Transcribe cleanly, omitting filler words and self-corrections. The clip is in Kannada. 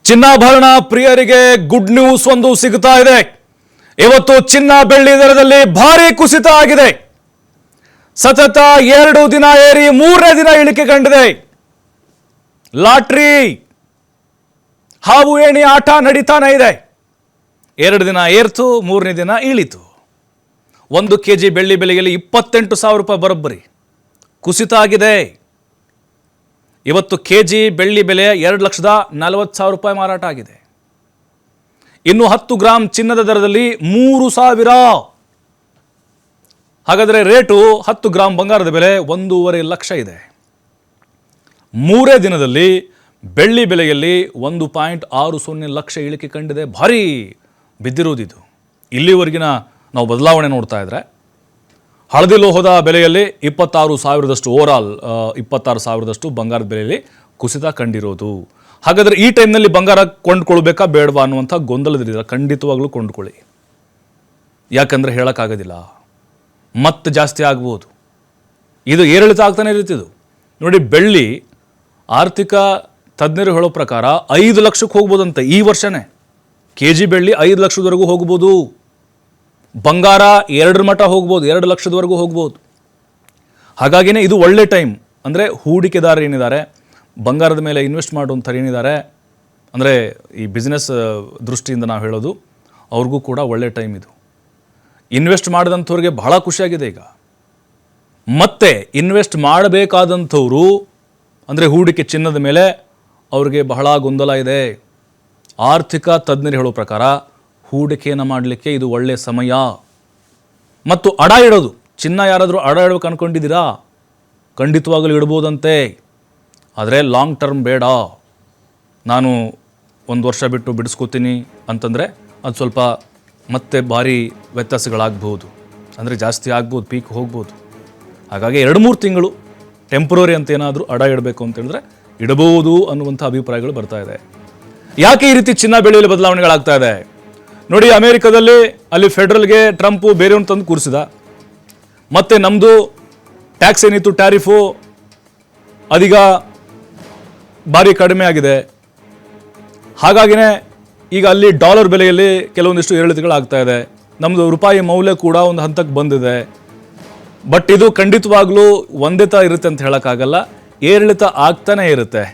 ಚಿನ್ನಾಭರಣ ಪ್ರಿಯರಿಗೆ ಗುಡ್ ನ್ಯೂಸ್ ಒಂದು ಸಿಗುತ್ತಾ ಇದೆ. ಇವತ್ತು ಚಿನ್ನ ಬೆಳ್ಳಿ ದರದಲ್ಲಿ ಭಾರಿ ಕುಸಿತ ಆಗಿದೆ. ಸತತ 2 ದಿನ ಏರಿ 3ನೇ ದಿನ ಇಳಿಕೆ ಕಂಡಿದೆ. ಲಾಟ್ರಿ ಹಾವು ಏಣಿ ಆಟ ನಡೀತಾನೆ ಇದೆ. 2 ದಿನ ಏರ್ತು, 3ನೇ ದಿನ ಇಳಿತು. 1 kg ಬೆಳ್ಳಿ ಬೆಲೆಯಲ್ಲಿ 28,000 ರೂಪಾಯಿ ಬರೋಬ್ಬರಿ ಕುಸಿತ ಆಗಿದೆ. ಇವತ್ತು kg ಬೆಳ್ಳಿ ಬೆಲೆ 2,40,000 ರೂಪಾಯಿ ಮಾರಾಟ ಆಗಿದೆ. ಇನ್ನು 10 ಗ್ರಾಂ ಚಿನ್ನದ ದರದಲ್ಲಿ 3,000. ಹಾಗಾದರೆ ರೇಟು 10 ಗ್ರಾಂ ಬಂಗಾರದ ಬೆಲೆ 1.5 ಲಕ್ಷ ಇದೆ. 3 ದಿನದಲ್ಲಿ ಬೆಳ್ಳಿ ಬೆಲೆಯಲ್ಲಿ 1.60 ಲಕ್ಷ ಇಳಿಕೆ ಕಂಡಿದೆ. ಭಾರಿ ಬಿದ್ದಿರುವುದಿದು. ಇಲ್ಲಿವರೆಗಿನ ನಾವು ಬದಲಾವಣೆ ನೋಡ್ತಾ ಇದ್ರೆ ಹಳದಿ ಲೋಹದ ಬೆಲೆಯಲ್ಲಿ 26,000ದಷ್ಟು ಓವರಾಲ್ 26,000ದಷ್ಟು ಬಂಗಾರದ ಬೆಲೆಯಲ್ಲಿ ಕುಸಿತ ಕಂಡಿರೋದು. ಹಾಗಾದರೆ ಈ ಟೈಮ್ನಲ್ಲಿ ಬಂಗಾರ ಕೊಂಡ್ಕೊಳ್ಬೇಕಾ ಬೇಡವಾ ಅನ್ನುವಂಥ ಗೊಂದಲದಿಲ್ಲ. ಖಂಡಿತವಾಗ್ಲೂ ಕೊಂಡ್ಕೊಳ್ಳಿ. ಯಾಕಂದರೆ ಹೇಳೋಕ್ಕಾಗೋದಿಲ್ಲ, ಮತ್ತೆ ಜಾಸ್ತಿ ಆಗ್ಬೋದು. ಇದು ಏರಿಳಿತ ಆಗ್ತಾನೆ ಇರ್ತಿದ್ದು. ನೋಡಿ, ಬೆಳ್ಳಿ ಆರ್ಥಿಕ ತಜ್ಞರು ಹೇಳೋ ಪ್ರಕಾರ 5 ಲಕ್ಷಕ್ಕೆ ಹೋಗ್ಬೋದಂತೆ ಈ ವರ್ಷನೇ. kg ಬೆಳ್ಳಿ 5 ಲಕ್ಷದವರೆಗೂ ಹೋಗ್ಬೋದು. ಬಂಗಾರ 2 ಮಟ್ಟ ಹೋಗ್ಬೋದು, 2 ಲಕ್ಷದವರೆಗೂ ಹೋಗ್ಬೋದು. ಹಾಗಾಗಿನೇ ಇದು ಒಳ್ಳೆ ಟೈಮ್. ಅಂದರೆ ಹೂಡಿಕೆದಾರರು ಏನಿದ್ದಾರೆ, ಬಂಗಾರದ ಮೇಲೆ ಇನ್ವೆಸ್ಟ್ ಮಾಡುವಂಥವ್ರು ಏನಿದ್ದಾರೆ, ಅಂದರೆ ಈ ಬಿಸ್ನೆಸ್ ದೃಷ್ಟಿಯಿಂದ ನಾವು ಹೇಳೋದು, ಅವ್ರಿಗೂ ಕೂಡ ಒಳ್ಳೆ ಟೈಮ್ ಇದು. ಇನ್ವೆಸ್ಟ್ ಮಾಡಿದಂಥವ್ರಿಗೆ ಬಹಳ ಖುಷಿಯಾಗಿದೆ ಈಗ. ಮತ್ತೆ ಇನ್ವೆಸ್ಟ್ ಮಾಡಬೇಕಾದಂಥವ್ರು ಅಂದರೆ ಹೂಡಿಕೆ ಚಿನ್ನದ ಮೇಲೆ ಅವ್ರಿಗೆ ಬಹಳ ಗೊಂದಲ ಇದೆ. ಆರ್ಥಿಕ ತಜ್ಞರು ಹೇಳೋ ಪ್ರಕಾರ ಹೂಡಿಕೆಯನ್ನು ಮಾಡಲಿಕ್ಕೆ ಇದು ಒಳ್ಳೆಯ ಸಮಯ. ಮತ್ತು ಅಡ ಇಡೋದು, ಚಿನ್ನ ಯಾರಾದರೂ ಅಡ ಇಡಬೇಕು ಅಂದ್ಕೊಂಡಿದ್ದೀರಾ? ಖಂಡಿತವಾಗಲೂ ಇಡ್ಬೋದಂತೆ. ಆದರೆ ಲಾಂಗ್ ಟರ್ಮ್ ಬೇಡ. ನಾನು 1 ವರ್ಷ ಬಿಟ್ಟು ಬಿಡಿಸ್ಕೋತೀನಿ ಅಂತಂದರೆ ಅದು ಸ್ವಲ್ಪ ಮತ್ತೆ ಭಾರಿ ವ್ಯತ್ಯಾಸಗಳಾಗ್ಬೋದು. ಅಂದರೆ ಜಾಸ್ತಿ ಆಗ್ಬೋದು, ಪೀಕ್ ಹೋಗ್ಬೋದು. ಹಾಗಾಗಿ 2-3 ತಿಂಗಳು ಟೆಂಪ್ರರಿ ಅಂತ ಏನಾದರೂ ಅಡ ಇಡಬೇಕು ಅಂತ ಹೇಳಿದ್ರೆ ಇಡಬಹುದು ಅನ್ನುವಂಥ ಅಭಿಪ್ರಾಯಗಳು ಬರ್ತಾ ಇದೆ. ಯಾಕೆ ಈ ರೀತಿ ಚಿನ್ನ ಬೆಳೆಯಲ್ಲಿ ಬದಲಾವಣೆಗಳಾಗ್ತಾ ಇದೆ? ನೋಡಿ, ಅಮೇರಿಕಾದಲ್ಲಿ ಅಲ್ಲಿ ಫೆಡ್ರಲ್ಗೆ ಟ್ರಂಪು ಬೇರೆಯವ್ರನ್ನ ತಂದು ಕೂರಿಸಿದ. ಮತ್ತು ನಮ್ಮದು ಟ್ಯಾಕ್ಸ್ ಏನಿತ್ತು, ಟ್ಯಾರಿಫು, ಅದೀಗ ಭಾರಿ ಕಡಿಮೆ ಆಗಿದೆ. ಹಾಗಾಗಿನೇ ಈಗ ಅಲ್ಲಿ ಡಾಲರ್ ಬೆಲೆಯಲ್ಲಿ ಕೆಲವೊಂದಿಷ್ಟು ಏರಿಳಿತಗಳಾಗ್ತಾ ಇದೆ. ನಮ್ಮದು ರೂಪಾಯಿ ಮೌಲ್ಯ ಕೂಡ ಒಂದು ಹಂತಕ್ಕೆ ಬಂದಿದೆ. ಬಟ್ ಇದು ಖಂಡಿತವಾಗ್ಲೂ ಒಂದೇ ಥರ ಇರುತ್ತೆ ಅಂತ ಹೇಳೋಕ್ಕಾಗಲ್ಲ. ಏರಿಳಿತ ಆಗ್ತಾನೇ ಇರುತ್ತೆ.